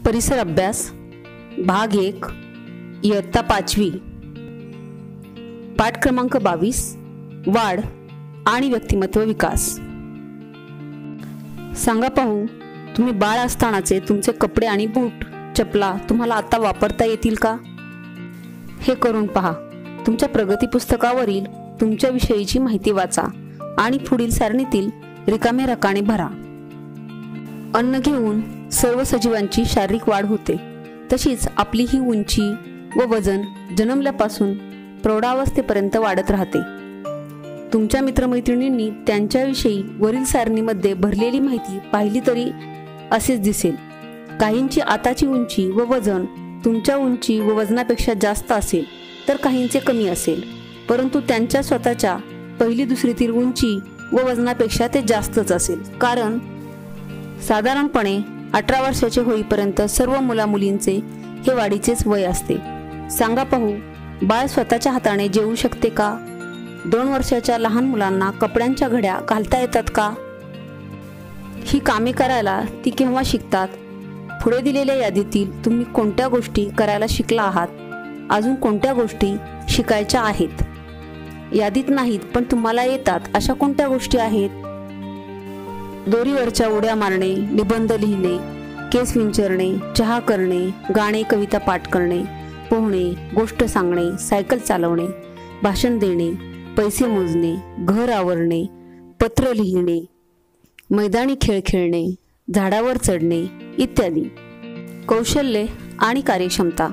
परिसर अभ्यास भाग 1 इयत्ता 5वी पाठ क्रमांक 22 वाढ आणि व्यक्तिमत्व विकास। सांगा पाहू, तुम्ही बाळ असतानाचे तुमचे कपडे आणि बूट चपला तुम्हाला आता वापरता येतील का? हे करून पहा। तुमच्या प्रगती पुस्तकावरील तुमच्या विषयीची माहिती वाचा आणि पुढील सारणीतील रिकामे रकाने भरा। अन्न घेऊन सर्व सजीवांची शारीरिक वाढ होते, तशीच आपली ही उंची व वजन जन्मल्यापासून प्रौढावस्थेपर्यंत वाढत राहते। तुमच्या मित्रमैत्रिणींनी त्यांच्याविषयी वरील सारणीमध्ये भरलेली माहिती पाहिली तरी असेच दिसेल। काहींची आताची उंची व वजन तुमच्या उंची व वजनापेक्षा जास्त असेल तर काहींचे कमी असेल, परंतु त्यांच्या स्वतःच्या पहिली दुसरीतील उंची व वजनापेक्षा ते जास्तच असेल। कारण साधारणपणे 18 वर्षाचे होईपर्यंत सर्व मुलामुलींचे हे वाढीचेच वय असते। सांगा पाहू, बाळ स्वतःच्या हाताने जेवू शकते का? 2 वर्षाच्या लहान मुलांना कपड्यांच्या घड्या घालता येतात का? ही कामे करायला ती केव्हा शिकतात? पुढे दिलेल्या यादीतील तुम्ही कोणत्या गोष्टी करायला शिकला आहात? अजून कोणत्या गोष्टी शिकायच्या आहेत? यादीत नाहीत पण तुम्हाला येतात अशा कोणत्या गोष्टी आहेत? दोरीवरच्या उड्या मारणे, निबंध लिहिणे, केस विंचरणे, चहा करणे, गाणे कविता पाठ करणे, पोहणे, गोष्ट सांगणे, सायकल चालवणे, भाषण देणे, पैसे मोजणे, घर आवरणे, पत्र लिहिणे, मैदानी खेळ खेळणे, झाडावर चढणे इत्यादी। कौशल्ये आणि कार्यक्षमता।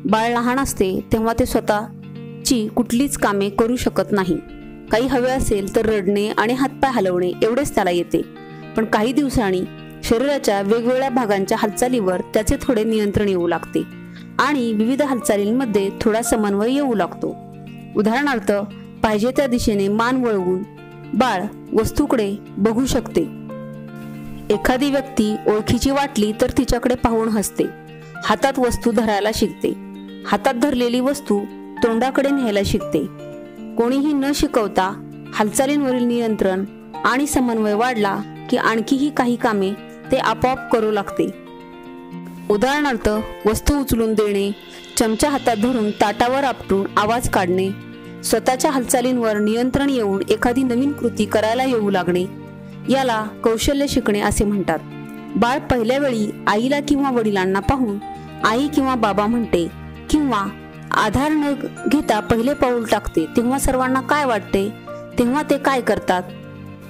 बाळ लहान असते तेव्हा ते स्वतःची कुठलीच कामे करू शकत नाही। काही हवे असेल तर रडणे आणि हातपाय हलवणे एवढेच त्याला येते, पण काही दिवसांनी शरीराच्या वेगवेगळ्या भागांच्या हालचालीवर त्याचे थोडे नियंत्रण येऊ लागते आणि विविध हालचालींमध्ये थोडा समन्वय येऊ लागतो। उदाहरणार्थ, पाहिजे त्या दिशेने मान वळवून बाळ वस्तूकडे बघू शकते। एखादी व्यक्ती ओळखीची वाटली तर तिच्याकडे पाहून हसते। हातात वस्तू धरायला शिकते। हातात धरलेली वस्तू तोंडाकडे न्यायला शिकते। कोणीही न शिकवता हालचालींवरील नियंत्रण आणि समन्वय वाढला की आणखीही काही कामे ते आपोआप करू लागते। उदाहरणार्थ, वस्तू उचलून देणे, चमचा हातात धरून ताटावर आपटून आवाज काढणे, स्वतःच्या हालचालींवर नियंत्रण येऊन एखादी नवीन कृती करायला येऊ लागणे याला कौशल्य शिकणे असे म्हणतात। बाळ पहिल्या वेळी आईला किंवा वडिलांना पाहून आई किंवा बाबा म्हणते किंवा आधार न घेता पहिले पाऊल टाकते तेव्हा सर्वांना काय वाटते? तेव्हा ते काय करतात?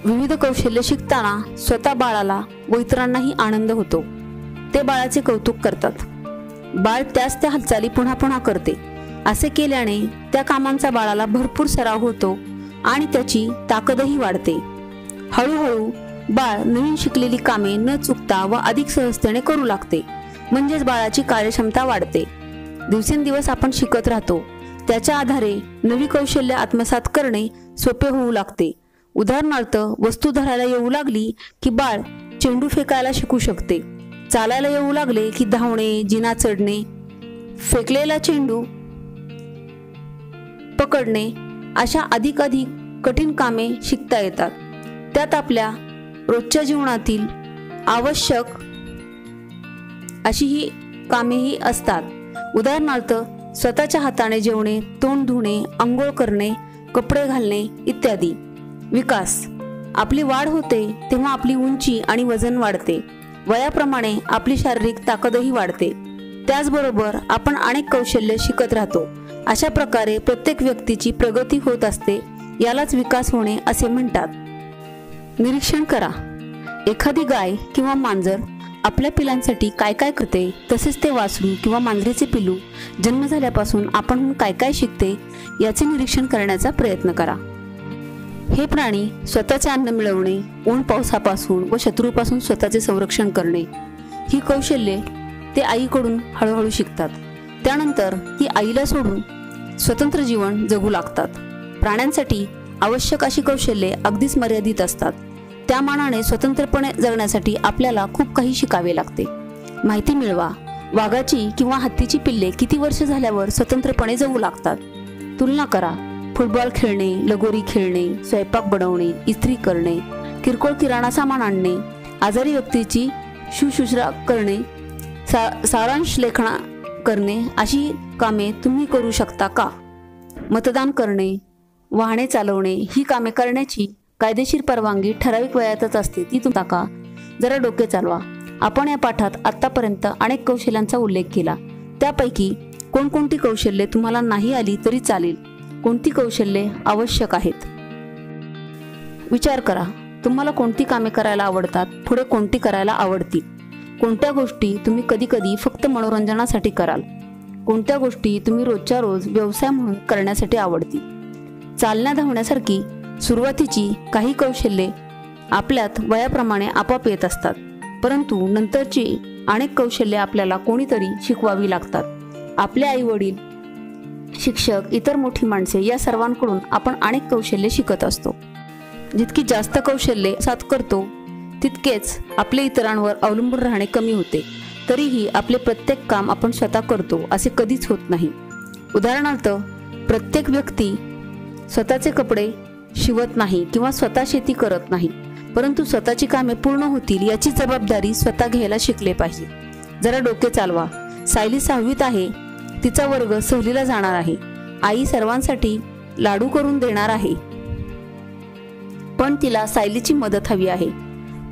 विविध कौशल्य शिकताना स्वतः बाळाला व इतरांनाही आनंद होतो। ते बाळाचे कौतुक करतात। बाळ त्याच त्या हालचाली पुन्हा पुन्हा करते। असे केल्याने त्या कामांचा बाळाला भरपूर सराव होतो आणि त्याची ताकदही वाढते। हळूहळू बाळ नवीन शिकलेली कामे न चुकता व अधिक सहजतेने करू लागते, म्हणजेच बाळाची कार्यक्षमता वाढते। दिवसेंदिवस आपण शिकत राहतो, त्याच्या आधारे नवी कौशल्य आत्मसात करणे सोपे होऊ लागते। उदाहरणार्थ, वस्तू धरायला येऊ लागली की बाळ चेंडू फेकायला शिकू शकते। चालायला येऊ लागले की धावणे, जिना चढणे, फेकलेला चेंडू पकडणे अशा अधिक कठीण कामे शिकता येतात। त्यात आपल्या रोजच्या जीवनातील आवश्यक अशी ही कामेही असतात। उदाहरणार्थ, स्वतःच्या हाताने जेवणे, तोंड धुणे, अंघोळ करणे, कपडे घालणे इत्यादी। विकास। आपली वाढ होते तेव्हा आपली उंची आणि वजन वाढते। वयाप्रमाणे आपली शारीरिक ताकदही वाढते। त्याचबरोबर आपण अनेक कौशल्य शिकत राहतो। अशा प्रकारे प्रत्येक व्यक्तीची प्रगती होत असते। यालाच विकास होणे असे म्हणतात। निरीक्षण करा। एखादी गाय किंवा मांजर आपल्या पिलांसाठी काय काय करते, तसेच ते वासरू किंवा मांजरीचे पिलू जन्म झाल्यापासून आपण काय काय शिकते याचे निरीक्षण करण्याचा प्रयत्न करा। हे प्राणी स्वतःचे अन्न मिळवणे, ऊन पावसापासून व शत्रूपासून स्वतःचे संरक्षण करणे ही कौशल्ये ते आईकडून हळूहळू शिकतात। त्यानंतर ती आईला सोडून स्वतंत्र जीवन जगू लागतात। प्राण्यांसाठी आवश्यक अशी कौशल्ये अगदीच मर्यादित असतात। त्या मानाने स्वतंत्रपणे जगण्यासाठी आपल्याला खूप काही शिकावे लागते। माहिती मिळवा। वाघाची किंवा हत्तीची पिल्ले किती वर्ष झाल्यावर स्वतंत्रपणे जगू लागतात? तुलना करा। फुटबॉल खेळणे, लगोरी खेळणे, स्वयंपाक बनवणे, इस्त्री करणे, किरकोळ किराणा सामान आणणे, आजारी व्यक्तीची शुश्रूषा करणे, सारांश लेखन करणे अशी कामे तुम्ही करू शकता का? मतदान करणे, वाहने चालवणे ही कामे करण्याची कायदेशीर परवानगी ठराविक वयातच असते, ती तुम्ही का? जरा डोके चालवा. आपण या पाठात आतापर्यंत अनेक कौशल्यांचा उल्लेख केला. त्यापैकी कोणकोणती कौशल्ये तुम्हाला नाही आली तरी चालेल? कोणती कौशल्ये आवश्यक आहेत? विचार करा. तुम्हाला कोणती कामे करायला आवडतात, पुढे कोणती करायला आवडतील? कोणत्या गोष्टी तुम्ही कधीकधी फक्त मनोरंजनासाठी कराल? कोणत्या गोष्टी तुम्ही रोजच्या रोज व्यवसाय म्हणून करण्यासाठी आवडतील? चालण्या धावण्यासारखी सुरुवातीची काही कौशल्ये आपल्यात वयाप्रमाणे आपोआप येत असतात, परंतु नंतरची अनेक कौशल्ये आपल्याला कोणीतरी शिकवावी लागतात. आपले आई वडील, शिक्षक, इतर मोठी माणसे या सर्वांकडून आपण अनेक कौशल्ये शिकत असतो. जितकी जास्त कौशल्ये साथ करतो तितकेच आपले इतरांवर अवलंबून राहणे कमी होते. तरीही आपले प्रत्येक काम आपण स्वतः करतो असे कधीच होत नाही. उदाहरणार्थ, प्रत्येक व्यक्ती स्वतःचे कपडे शिवत नाही किंवा स्वतः शेती करत नाही, परंतु स्वतःची कामे पूर्ण होतील याची जबाबदारी स्वतः घ्यायला शिकले पाहिजे. जरा डोके चालवा. सायली 6वीत आहे. तिचा वर्ग सहलीला जाणार आहे. आई सर्वांसाठी लाडू करून देणार आहे, पण तिला सायलीची मदत हवी आहे.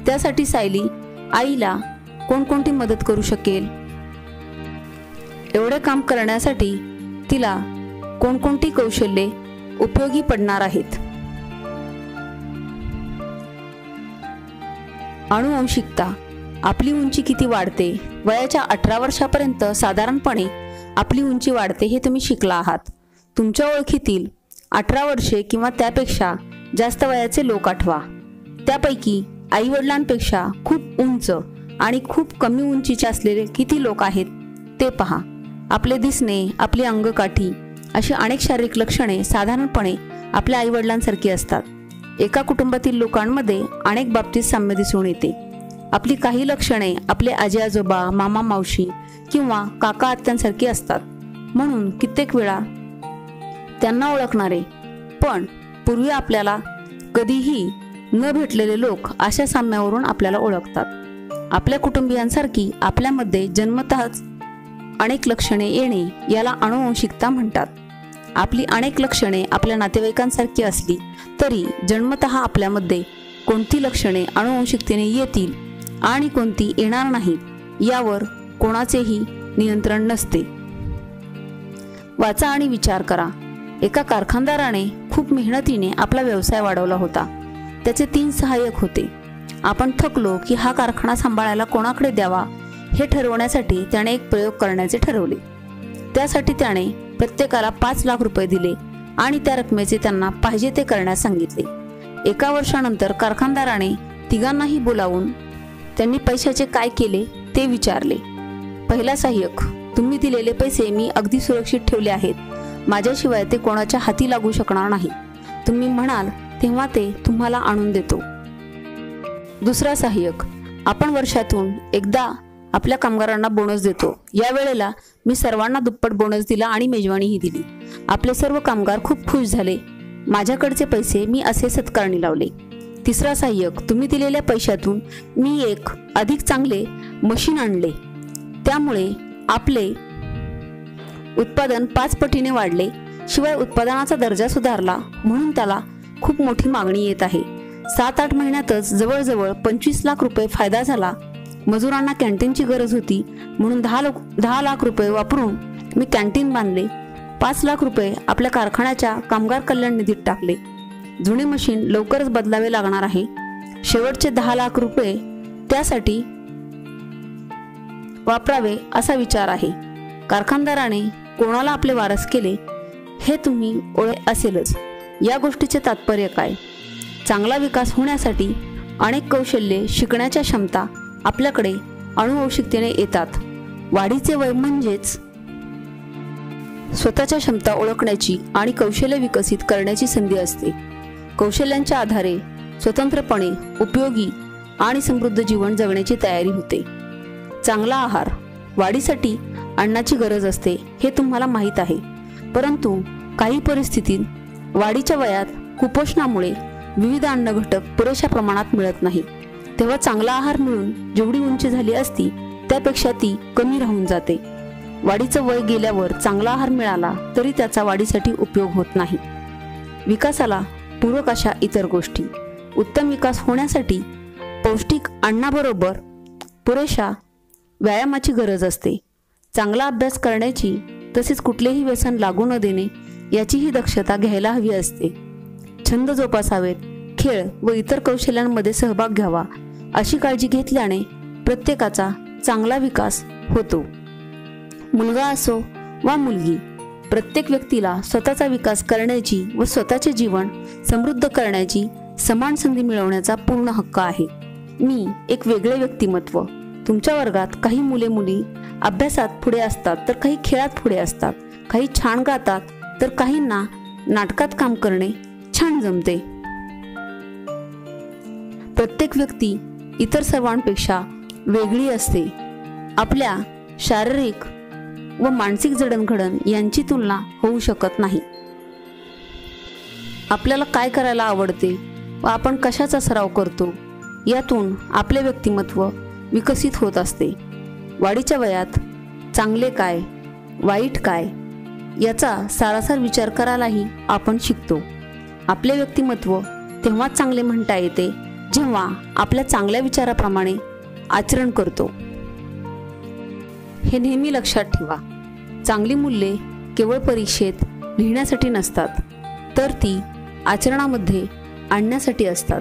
त्यासाठी सायली आईला कोणकोणती मदत करू शकेल? एवढे काम करण्यासाठी तिला कोणकोणती कौशल्ये उपयोगी पडणार आहेत? अनुवंशिकता. आपली उंची किती वाढते? वयाच्या 18 वर्षापर्यंत साधारणपणे आपली उंची वाढते हे तुम्ही शिकला आहात. तुमच्या ओळखीतील 18 वर्षे किंवा त्यापेक्षा जास्त वयाचे लोक आठवा. त्यापैकी आई वडिलांपेक्षा खूप उंच आणि खूप कमी उंचीचे असलेले किती लोक आहेत ते पहा. आपले दिसणे, आपली अंगकाठी अशी अनेक शारीरिक लक्षणे साधारणपणे आपल्या आई वडिलांसारखी असतात. एका कुटुंबातील लोकांमध्ये अनेक बाबतीत साम्य दिसून येते. आपली काही लक्षणे आपले आजी आजोबा, मामा मावशी किंवा काका आत्यांसारखी असतात, म्हणून कित्येक वेळा त्यांना ओळखणारे पण पूर्वी आपल्याला कधीही न भेटलेले लोक अशा साम्यावरून आपल्याला ओळखतात. आपल्या कुटुंबियांसारखी आपल्यामध्ये जन्मतःच अनेक लक्षणे येणे याला अनुवंशिकता म्हणतात. आपली अनेक लक्षणे आपल्या नातेवाईकांसारखी असली तरी जन्मतः आपल्यामध्ये कोणती लक्षणे अनुवंशिकतेने येतील आणि कोणती येणार नाहीत यावर कोणाचेही नियंत्रण नसते. वाचा आणि विचार करा. एका कारखानदाराने खूप मेहनतीने आपला व्यवसाय वाढवला होता. त्याचे 3 सहाय्यक होते. आपण थकलो की हा कारखाना सांभाळायला कोणाकडे द्यावा हे ठरवण्यासाठी त्याने एक प्रयोग करण्याचे ठरवले. त्यासाठी त्याने प्रत्येकाला 5 लाख रुपये दिले आणि त्या रकमेचे त्यांना पाहिजे ते करण्यास सांगितले. 1 वर्षानंतर कारखानदाराने तिघांनाही बोलावून त्यांनी पैशाचे काय केले ते विचारले. पहिला सहाय्यक: तुम्ही दिलेले पैसे मी अगदी सुरक्षित ठेवले आहेत. माझ्याशिवाय ते कोणाच्या हाती लागू शकणार नाही. तुम्ही म्हणाल तेव्हा ते तुम्हाला आणून देतो. दुसरा सहाय्यक: आपण वर्षातून एकदा आपल्या कामगारांना बोनस देतो. या वेळेला मी सर्वांना दुप्पट बोनस दिला आणि मेजवानीही दिली. आपले सर्व कामगार खूप खुश झाले. माझ्याकडचे पैसे मी असे सत्कारणी लावले. तिसरा सहाय्यक: तुम्ही दिलेल्या पैशातून मी एक अधिक चांगले मशीन आणले. त्यामुळे आपले उत्पादन 5 पटीने वाढले. शिवाय उत्पादनाचा दर्जा सुधारला म्हणून त्याला खूप मोठी मागणी येत आहे. 7-8 महिन्यातच जवळजवळ 25 लाख रुपये फायदा झाला. मजुरांना कॅन्टीनची गरज होती म्हणून 10 लाख रुपये वापरून मी कॅन्टीन बांधले. 5 लाख रुपये आपल्या कारखान्याच्या कामगार कल्याण निधीत टाकले. जुने मशीन लवकरच बदलावे लागणार आहे. शेवटचे 10 लाख रुपये त्यासाठी वापरावे असा विचार आहे. कारखानदाराने कोणाला आपले वारस केले हे तुम्ही ओळख असेलच. या गोष्टीचे तात्पर्य काय? चांगला विकास होण्यासाठी अनेक कौशल्ये शिकण्याच्या क्षमता आपल्याकडे अनुवंशिकतेने येतात. वाढीचे वय म्हणजेच स्वतःच्या क्षमता ओळखण्याची आणि कौशल्य विकसित करण्याची संधी असते. कौशल्यांच्या आधारे स्वतंत्रपणे उपयोगी आणि समृद्ध जीवन जगण्याची तयारी होते. चांगला आहार. वाढीसाठी अन्नाची गरज असते हे तुम्हाला माहीत आहे, परंतु काही परिस्थितीत वाढीच्या वयात कुपोषणामुळे विविध अन्न घटक पुरेशा प्रमाणात मिळत नाही. तेव्हा चांगला आहार मिळून जेवढी उंची झाली असती त्या त्यापेक्षा ती कमी राहून जाते. वाढीचं वय गेल्यावर चांगला आहार मिळाला तरी त्याचा वाढीसाठी उपयोग होत नाही. विकासाला पूरक अशा इतर गोष्टी. उत्तम विकास होण्यासाठी पौष्टिक अन्नाबरोबर पुरेशा व्यायामाची गरज असते. चांगला अभ्यास करण्याची तसेच कुठलेही व्यसन लागू न देणे याचीही दक्षता घ्यायला हवी असते. छंद जोपासावेत, खेळ व इतर कौशल्यांमध्ये सहभाग घ्यावा अशी काळजी घेतल्याने प्रत्येकाचा चांगला विकास होतो. मुलगा असो वा मुलगी, प्रत्येक व्यक्तीला स्वतःचा विकास करण्याची व स्वतःचे जीवन समृद्ध करण्याची समान संधी मिळवण्याचा पूर्ण हक्क आहे. मी एक वेगळे व्यक्तिमत्व. तुमच्या वर्गात काही मुले मुली अभ्यासात पुढे असतात तर काही खेळात पुढे असतात. काही छान गातात तर काहींना नाटकात काम करणे छान जमते. प्रत्येक व्यक्ती इतर सर्वांपेक्षा वेगळी असते. आपल्या शारीरिक व मानसिक जडणघडण यांची तुलना होऊ शकत नाही. आपल्याला काय करायला आवडते व आपण कशाचा सराव करतो यातून आपले व्यक्तिमत्व विकसित होत असते. वाढीच्या वयात चांगले काय, वाईट काय याचा सारासार विचार करायलाही आपण शिकतो. आपले व्यक्तिमत्व तेव्हाच चांगले म्हणता येते जेव्हा आपल्या चांगल्या विचाराप्रमाणे आचरण करतो. हे नेहमी लक्षात ठेवा. चांगली मूल्ये केवळ परीक्षेत लिहिण्यासाठी नसतात, तर ती आचरणामध्ये आणण्यासाठी असतात.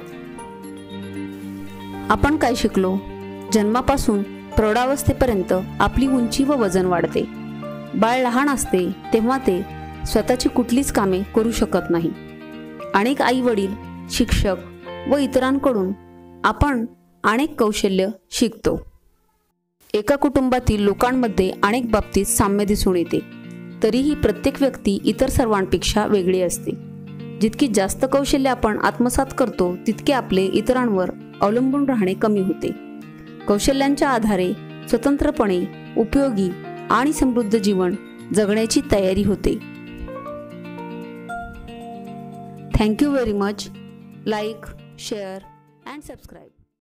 आपण काय शिकलो? जन्मापासून प्रौढावस्थेपर्यंत आपली उंची व वजन वाढते. बाळ लहान असते तेव्हा ते स्वतःची कुठलीच कामे करू शकत नाही. अनेक आई वडील, शिक्षक व इतरांकडून आपण अनेक कौशल्य शिकतो. एका कुटुंबातील लोकांमध्ये अनेक बाबतीत साम्य दिसून येते. तरीही प्रत्येक व्यक्ती इतर सर्वांपेक्षा वेगळी असते. जितकी जास्त कौशल्य आपण आत्मसात करतो तितके आपले इतरांवर अवलंबून राहणे कमी होते. कौशल्यांच्या आधारे स्वतंत्रपणे उपयोगी आणि समृद्ध जीवन जगण्याची तयारी होते. Thank you very much. Like, share and subscribe.